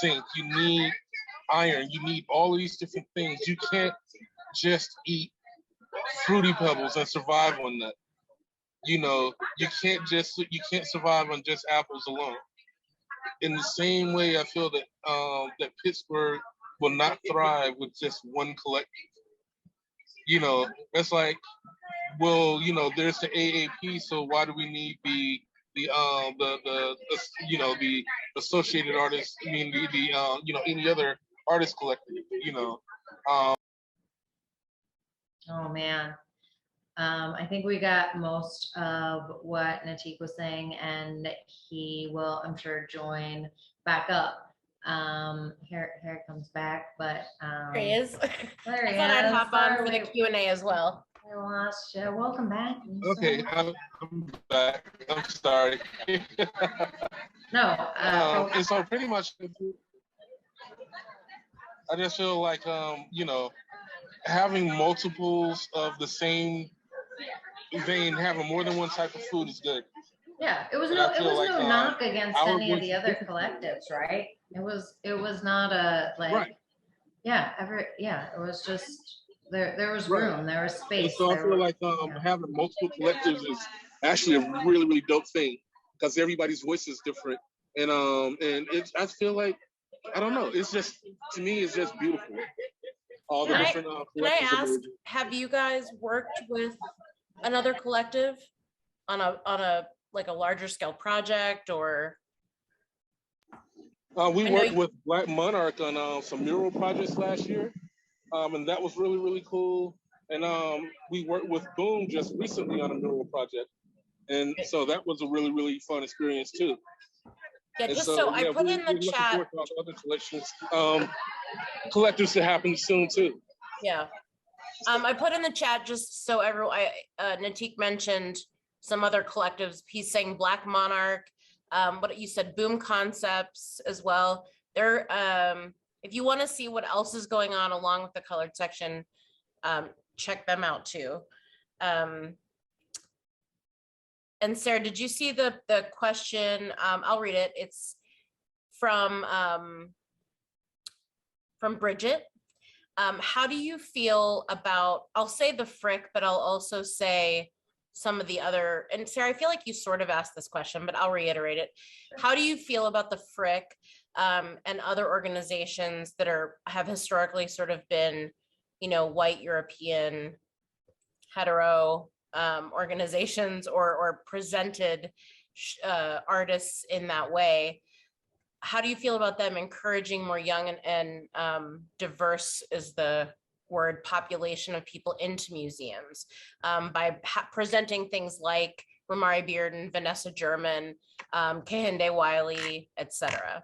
zinc, you need iron, you need all of these different things. You can't just eat Fruity Pebbles and survive on that. You know, you can't survive on just apples alone. In the same way, I feel that that Pittsburgh will not thrive with just one collective. You know, it's like, well, you know, there's the AAP, so why do we need the you know, the Associated Artists? I mean, the you know, any other artist collective, you know. Oh man. I think we got most of what Natiq was saying, and he will, I'm sure, join back up. Here it comes back, but There he is. there he I thought I'd is. hop on for the Q&A as well. I lost you. Welcome back. Okay, I'm back. I'm sorry. No. And so pretty much, I just feel like, you know, having multiples of the same vein, having more than one type of food is good. Yeah, it was And no, I it feel was like, no knock against our any of voice the is other different. collectives, right? It was not a like, Right. yeah, it was just there was Right. room, there was And space. so I There feel were, like yeah. having multiple collectives is actually a really, really dope thing because everybody's voice is different. And it's, I feel like, I don't know, it's just, to me, it's just beautiful. All the Yeah. different Can I collectives. ask, emerging. have you guys worked with another collective on a like a larger scale project, or? We I know worked you- with Black Monarch on some mural projects last year, and that was really, really cool. And we worked with Boom just recently on a mural project, and so that was a really, really fun experience too. Yeah, And just so so I yeah, put in the we're looking chat, forward to all the other collections, collectives to happen soon too. yeah. I put in the chat just so everyone, Natiq mentioned some other collectives. He's saying Black Monarch, what you said, Boom Concepts as well. They're, if you want to see what else is going on along with the colored section, check them out too. And Sarah, did you see the question? I'll read it. It's from Bridget. How do you feel about, I'll say the Frick, but I'll also say some of the other, and Sarah, I feel like you sort of asked this question, but I'll reiterate it. How do you feel about the Frick and other organizations that have historically sort of been, you know, white European, hetero organizations or presented artists in that way? How do you feel about them encouraging more young and diverse is the word population of people into museums by presenting things like Romare Bearden, Vanessa German, Kehinde Wiley, etc.?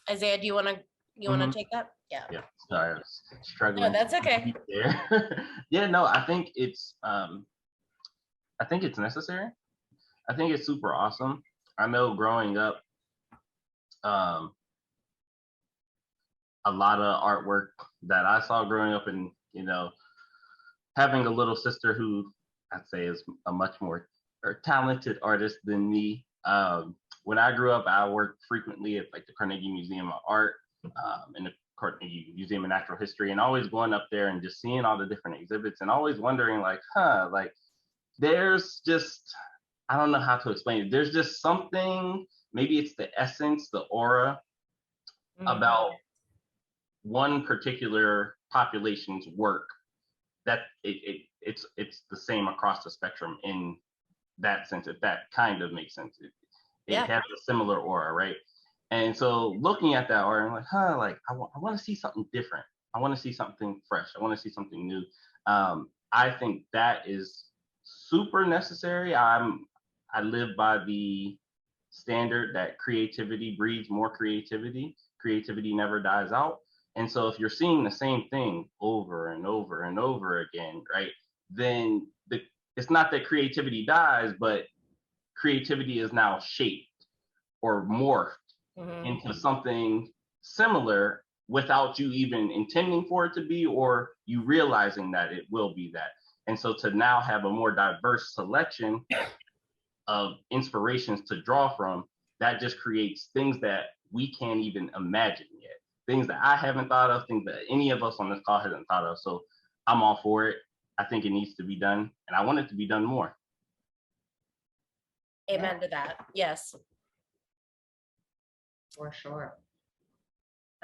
Isaiah, do you want to take that? Yeah. Yeah, sorry, I was struggling. No, that's okay. There. Yeah, no, I think it's necessary. I think it's super awesome. I know growing up, a lot of artwork that I saw growing up, and you know, having a little sister who I'd say is a much more talented artist than me. When I grew up, I worked frequently at like the Carnegie Museum of Art and the Carnegie Museum of Natural History, and always going up there and just seeing all the different exhibits and always wondering like, like there's just, I don't know how to explain it. There's just something, maybe it's the essence, the aura about one particular population's work that it's the same across the spectrum in that sense, if that kind of makes sense. It has a similar aura, right? And so looking at that aura, I'm like, like I want to see something different. I want to see something fresh. I want to see something new. I think that is super necessary. I live by the standard that creativity breeds more creativity. Creativity never dies out. And so if you're seeing the same thing over and over and over again, right, then it's not that creativity dies, but creativity is now shaped or morphed into something similar without you even intending for it to be, or you realizing that it will be that. And so to now have a more diverse selection of inspirations to draw from, that just creates things that we can't even imagine yet. Things that I haven't thought of, things that any of us on this call hasn't thought of. So I'm all for it. I think it needs to be done, and I want it to be done more. Amen to that. Yes. For sure.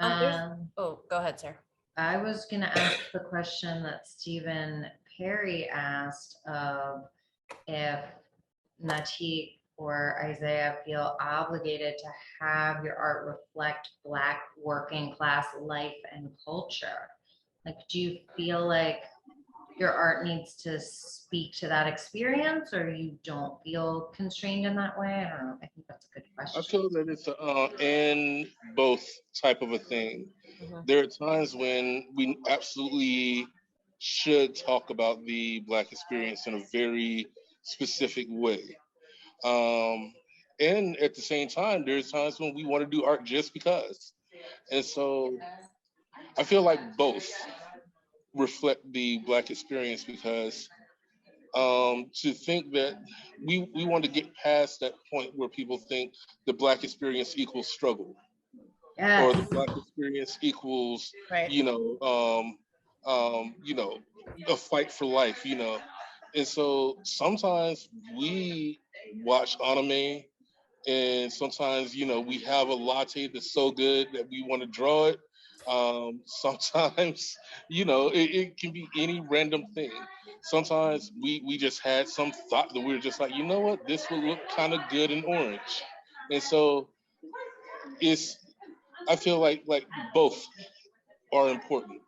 Oh, go ahead, Sarah. I was going to ask the question that Stephen Perry asked of if Natiq or Isaiah feel obligated to have your art reflect Black working class life and culture. Like, do you feel like your art needs to speak to that experience, or you don't feel constrained in that way? I don't know. I think that's a good question. I feel that it's a and both type of a thing. Mhm. There are times when we absolutely should talk about the Black experience in a very specific way. And at the same time, there's times when we want to do art just because. And so I feel like both reflect the Black experience because to think that we want to get past that point where people think the Black experience equals struggle or the Yes. Black experience equals, Right. you know, a fight for life, you know. And so sometimes we watch anime and sometimes, you know, we have a latte that's so good that we want to draw it. Sometimes, you know, it can be any random thing. Sometimes we just had some thought that we were just like, you know what, this would look kind of good in orange. And so it's I feel like both are important.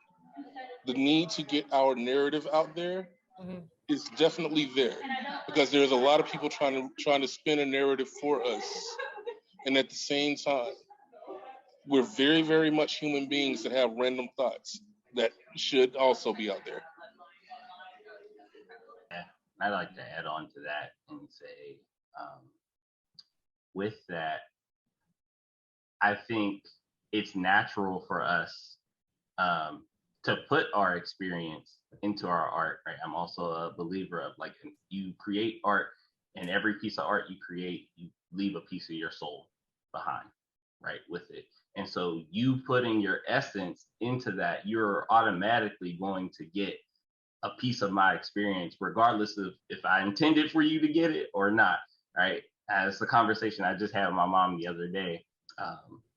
The need to get our narrative out there Mhm. is definitely there because there's a lot of people trying to spin a narrative for us, and at the same time, we're very very much human beings that have random thoughts that should also be out there. Yeah, I'd like to add on to that and say, um, with that, I think it's natural for us um, to put our experience into our art, right? I'm also a believer of like you create art, and every piece of art you create, you leave a piece of your soul behind, right, with it. And so you putting your essence into that, you're automatically going to get a piece of my experience, regardless of if I intended for you to get it or not, right? As the conversation I just had with my mom the other day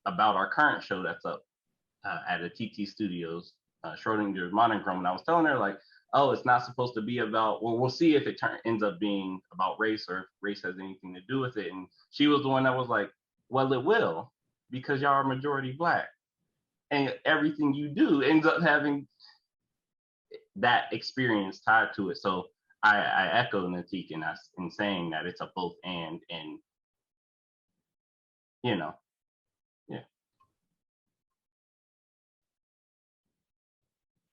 about our current show that's up at a TT Studios, Schrodinger's Monochrome, and I was telling her like, oh, it's not supposed to be about. Well, we'll see if it ends up being about race or if race has anything to do with it. And she was the one that was like, well, it will because y'all are majority Black, and everything you do ends up having that experience tied to it. So I echo Natiq in saying that it's a both and you know, yeah.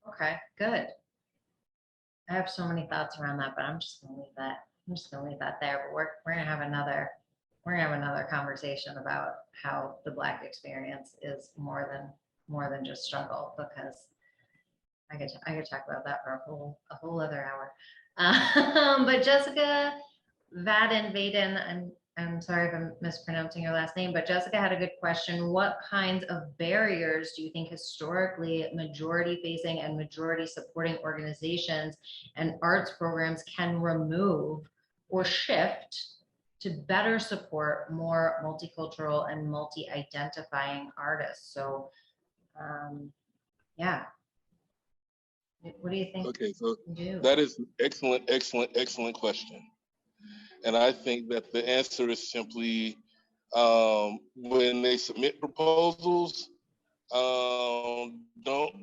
Okay, good. I have so many thoughts around that, but I'm just gonna leave that. I'm just gonna leave that there. But we're gonna have another conversation about how the Black experience is more than just struggle, because I could talk about that for a whole other hour. But Jessica Vaden, I'm sorry if I'm mispronouncing your last name, but Jessica had a good question. What kinds of barriers do you think historically majority facing and majority supporting organizations and arts programs can remove or shift to better support more multicultural and multi-identifying artists? So, yeah, what do you think Okay, so we do? that is an excellent question, and I think that the answer is simply when they submit proposals, don't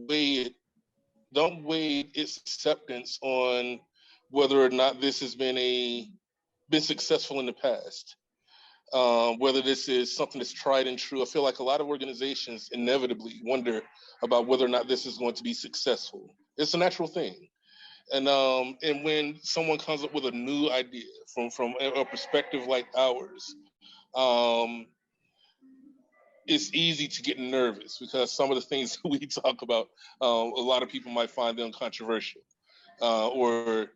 weigh it don't weigh its acceptance on whether or not this has been successful in the past. Whether this is something that's tried and true. I feel like a lot of organizations inevitably wonder about whether or not this is going to be successful. It's a natural thing. And when someone comes up with a new idea from a perspective like ours, um, it's easy to get nervous because some of the things that we talk about, a lot of people might find them controversial, or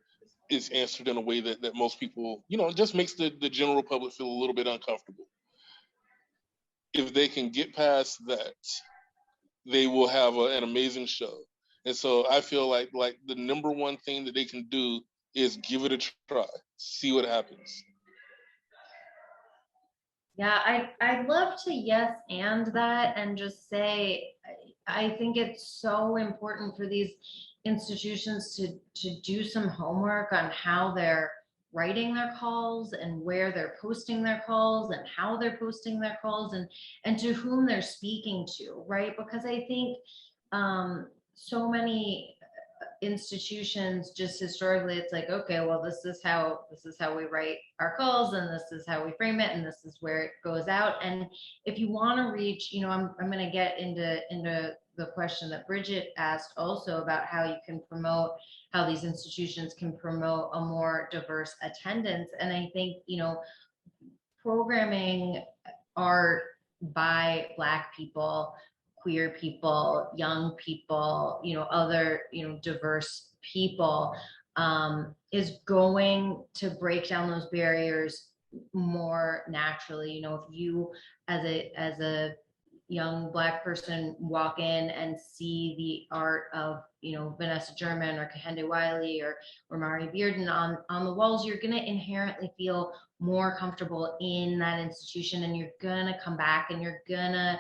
is answered in a way that most people, you know, it just makes the general public feel a little bit uncomfortable. If they can get past that, they will have an amazing show. And so I feel like the number one thing that they can do is give it a try, see what happens. Yeah, I'd love to yes and that and just say I think it's so important for these institutions to do some homework on how they're writing their calls and where they're posting their calls and how they're posting their calls and to whom they're speaking to, right? Because I think so many institutions just historically, it's like, okay, well, this is how we write our calls, and this is how we frame it, and this is where it goes out. And if you want to reach, I'm going to get into the question that Bridget asked also about how you can promote, how these institutions can promote a more diverse attendance. And I think, programming art by Black people, queer people, young people, other, diverse people, is going to break down those barriers more naturally. If you as a young Black person walk in and see the art of, Vanessa German or Kehinde Wiley or Romare Bearden on the walls, you're going to inherently feel more comfortable in that institution, and you're going to come back, and you're going to,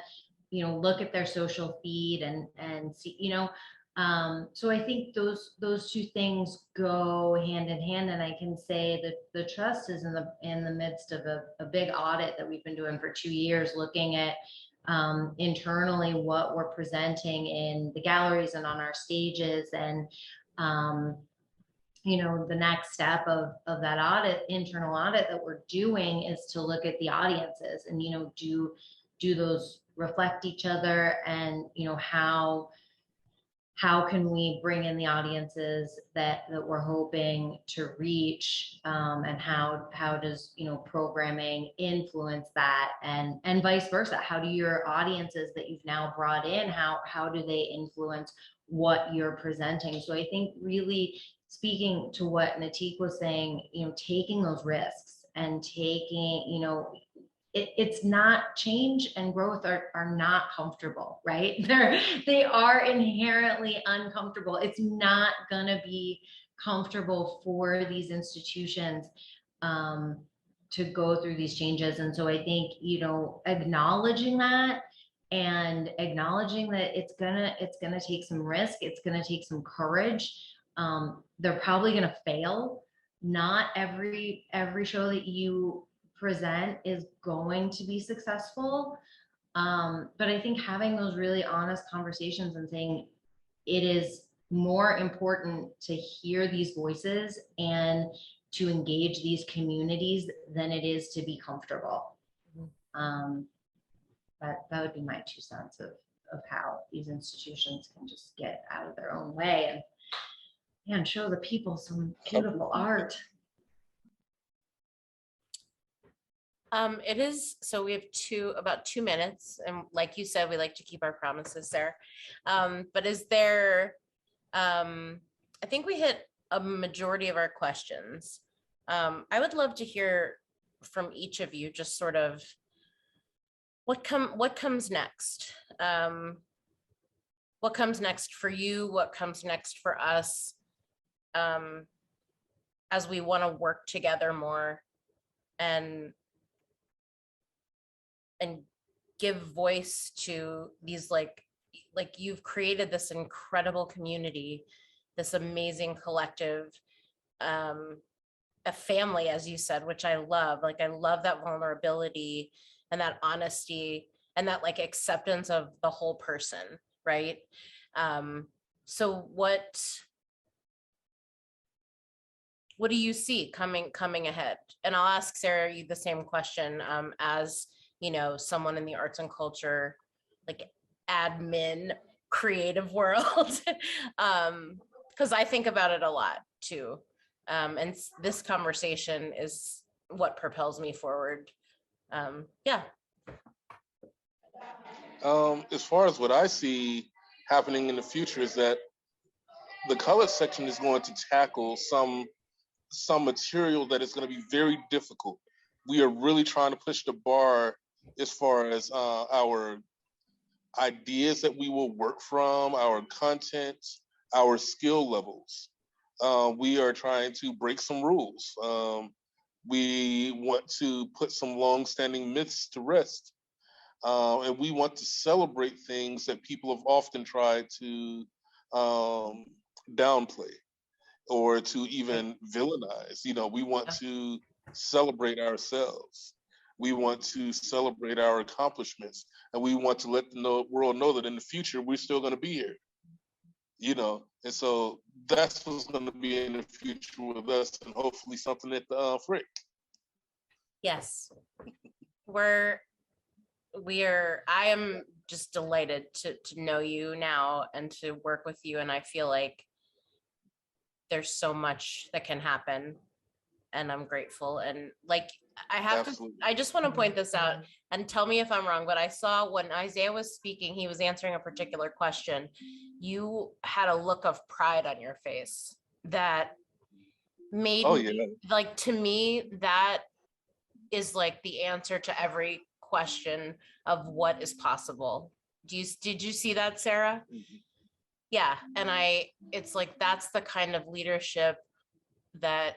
look at their social feed and see, so I think those two things go hand in hand. And I can say that the trust is in the midst of a big audit that we've been doing for 2 years, looking at internally what we're presenting in the galleries and on our stages. And the next step of that internal audit that we're doing, is to look at the audiences and, do those reflect each other, and how can we bring in the audiences that we're hoping to reach, and how does programming influence that, and vice versa? How do your audiences that you've now brought in, how do they influence what you're presenting? So I think, really speaking to what Natiq was saying, taking those risks and taking, it's not, change and growth are not comfortable, right? They are inherently uncomfortable. It's not gonna be comfortable for these institutions to go through these changes. And so I think, acknowledging that, and acknowledging that it's gonna take some risk, it's gonna take some courage. They're probably gonna fail. Not every show that you present is going to be successful. But I think having those really honest conversations and saying it is more important to hear these voices and to engage these communities than it is to be comfortable. That would be my 2 cents of how these institutions can just get out of their own way and show the people some beautiful art. It is, so we have about 2 minutes, and like you said, we like to keep our promises, Sarah. But is there, I think we hit a majority of our questions. I would love to hear from each of you, just sort of what comes next? What comes next for you? What comes next for us? As we want to work together more and give voice to these, like you've created this incredible community, this amazing collective, a family, as you said, which I love. Like, I love that vulnerability and that honesty and that acceptance of the whole person, right? So what do you see coming ahead? And I'll ask Sarah you the same question, as someone in the arts and culture, admin, creative world, because I think about it a lot too. And this conversation is what propels me forward. Yeah. As far as what I see happening in the future is that the colored section is going to tackle some material that is going to be very difficult. We are really trying to push the bar as far as our ideas that we will work from, our content, our skill levels. We are trying to break some rules. We want to put some long-standing myths to rest. And we want to celebrate things that people have often tried to downplay or to even villainize. We want to celebrate ourselves. We want to celebrate our accomplishments, and we want to let the world know that in the future, we're still going to be here. and so that's what's going to be in the future with us, and hopefully something at the Frick. Yes, I am just delighted to know you now and to work with you. And I feel like there's so much that can happen, and I'm grateful. And like, I just want to point this out, and tell me if I'm wrong, but I saw when Isaiah was speaking, he was answering a particular question. You had a look of pride on your face that made me, like, to me, that is like the answer to every question of what is possible. Did you see that, Sarah? Mm-hmm. Yeah. And it's like, that's the kind of leadership that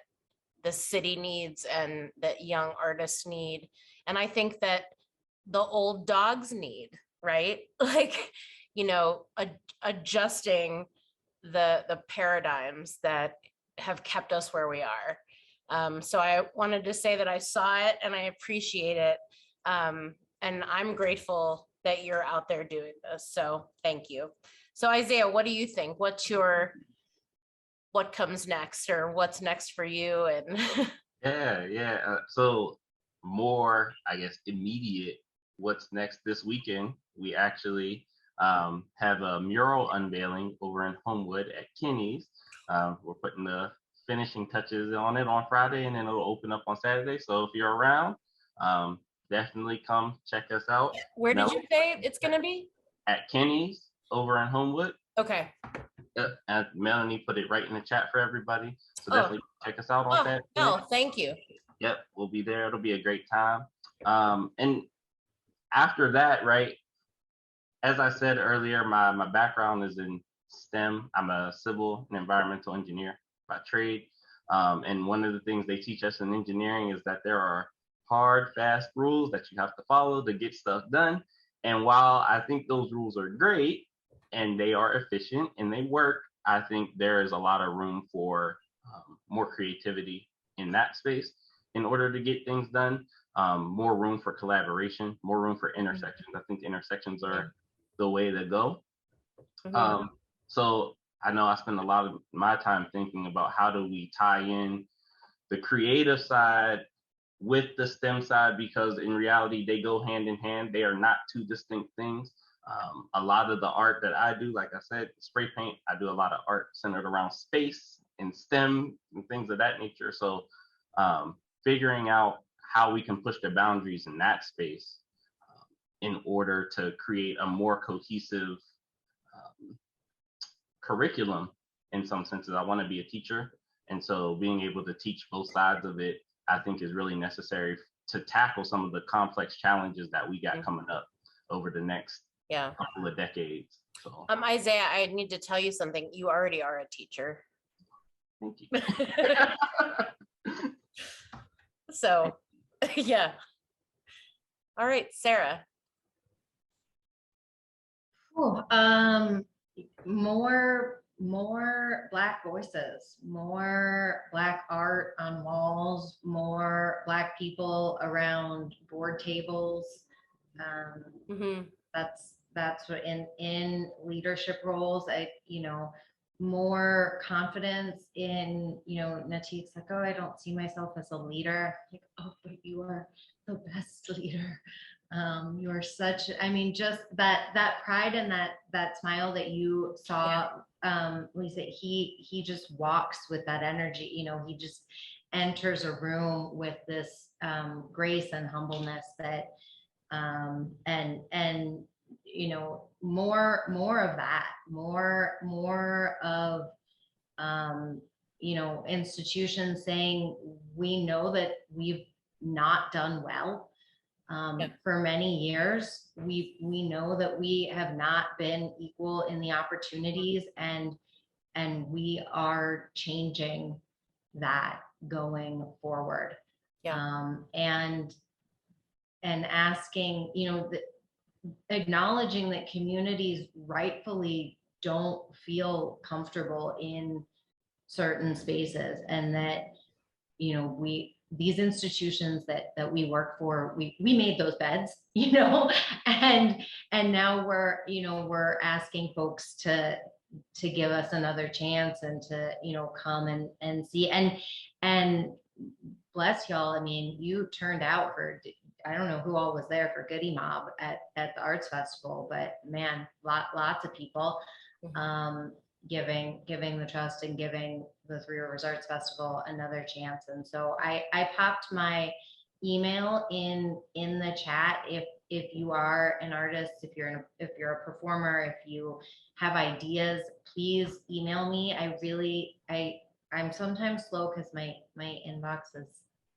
the city needs and that young artists need. And I think that the old dogs need, right? Like, adjusting the paradigms that have kept us where we are. So I wanted to say that I saw it and I appreciate it. And I'm grateful that you're out there doing this. So thank you. So Isaiah, what do you think? What comes next, or what's next for you? And so more, I guess, immediate, what's next this weekend, we actually have a mural unveiling over in Homewood at Kenny's. We're putting the finishing touches on it on Friday, and then it'll open up on Saturday. So if you're around, definitely come check us out. Where did you say it's going to be? At Kenny's over in Homewood. Okay. And Melanie put it right in the chat for everybody. So definitely check us out on that. Oh, thank you. Yep, we'll be there. It'll be a great time. And after that, right, as I said earlier, my background is in STEM. I'm a civil and environmental engineer by trade. And one of the things they teach us in engineering is that there are hard, fast rules that you have to follow to get stuff done. And while I think those rules are great and they are efficient and they work, I think there is a lot of room for more creativity in that space in order to get things done. More room for collaboration, more room for intersections. I think intersections are the way to go. Mm-hmm. So I know I spend a lot of my time thinking about how do we tie in the creative side with the STEM side, because in reality, they go hand in hand. They are not two distinct things. A lot of the art that I do, like I said, spray paint, I do a lot of art centered around space and STEM and things of that nature. So figuring out how we can push the boundaries in that space in order to create a more cohesive curriculum in some senses. I want to be a teacher. And so being able to teach both sides of it, I think is really necessary to tackle some of the complex challenges that we got coming up over the next couple of decades. So, Isaiah, I need to tell you something. You already are a teacher. Thank you. So, yeah. All right, Sarah. Cool. More Black voices, more Black art on walls, more Black people around board tables. That's what in leadership roles. More confidence in, Natiq's like, oh, I don't see myself as a leader. Like, oh, but you are the best leader. You are such, just that pride and that smile that you saw, Lisa, he just walks with that energy. He just enters a room with this grace and humbleness that, and more of that, more of, institutions saying, we know that we've not done well. For many years, we know that we have not been equal in the opportunities, and we are changing that going forward. And asking, acknowledging that communities rightfully don't feel comfortable in certain spaces, and that, these institutions that we work for, we made those beds, and now we're asking folks to to give us another chance and to, you know, come and see. And bless y'all, I mean, you turned out for, I don't know who all was there for Goody Mob at the Arts Festival, but man, lots of people giving the Trust and giving the Three Rivers Arts Festival another chance. And so I popped my email in the chat. If you are an artist, if you're a performer, if you have ideas, please email me. I'm sometimes slow because my inbox is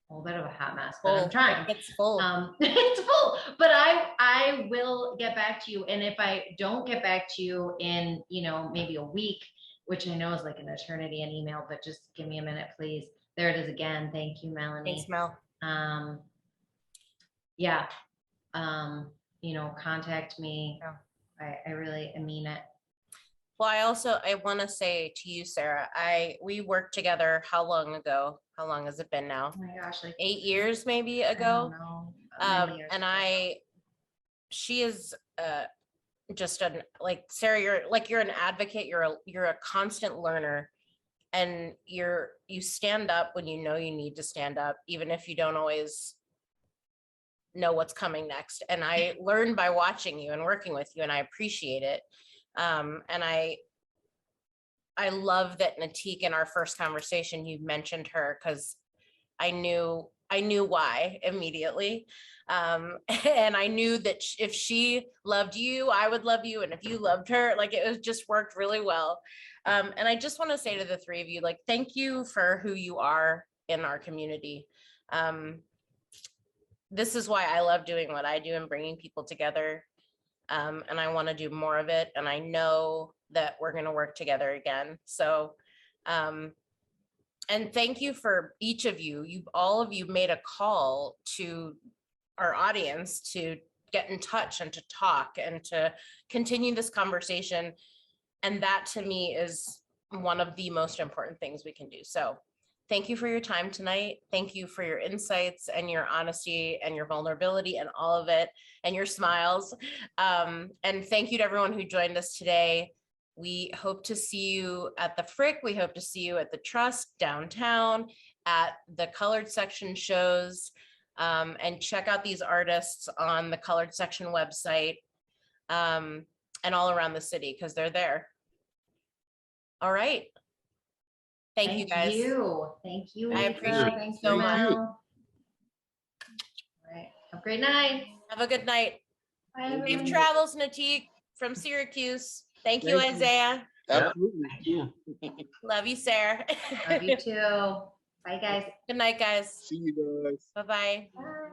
a little bit of a hot mess, but I'm trying. It's full. It's full, but I will get back to you. And if I don't get back to you in, you know, maybe a week, which I know is like an eternity in email, but just give me a minute, please. There it is again. Thank you, Melanie. Thanks, Mel. Yeah. You know, contact me. Yeah. I really mean it. Well, I want to say to you, Sarah, we worked together how long ago? How long has it been now? Oh my gosh, like 8 years maybe ago. She is just Sarah, you're an advocate, you're a constant learner, and you stand up when you know you need to stand up, even if you don't always know what's coming next. And I learned by watching you and working with you, and I appreciate it. And I love that Natiq, in our first conversation, you mentioned her, because I knew why immediately. And I knew that if she loved you, I would love you. And if you loved her, like, it was just worked really well. And I just want to say to the three of you, like, thank you for who you are in our community. This is why I love doing what I do and bringing people together. And I want to do more of it. And I know that we're going to work together again. So, and thank you for each of you. All of you made a call to our audience to get in touch and to talk and to continue this conversation. And that, to me, is one of the most important things we can do. So thank you for your time tonight. Thank you for your insights and your honesty and your vulnerability and all of it, and your smiles. And thank you to everyone who joined us today. We hope to see you at the Frick. We hope to see you at the Trust downtown, at the Colored Section shows, and check out these artists on the Colored Section website, and all around the city, because they're there. All right. Thank you, guys. Thank you. I appreciate it so much. All right. Have a great night. Have a good night. Bye, Safe travels, Natiq from Syracuse. Thank you, Isaiah. Absolutely. Thank you. Love you, Sarah. Love you too. Bye, guys. Good night, guys. See you guys. Bye-bye. Bye.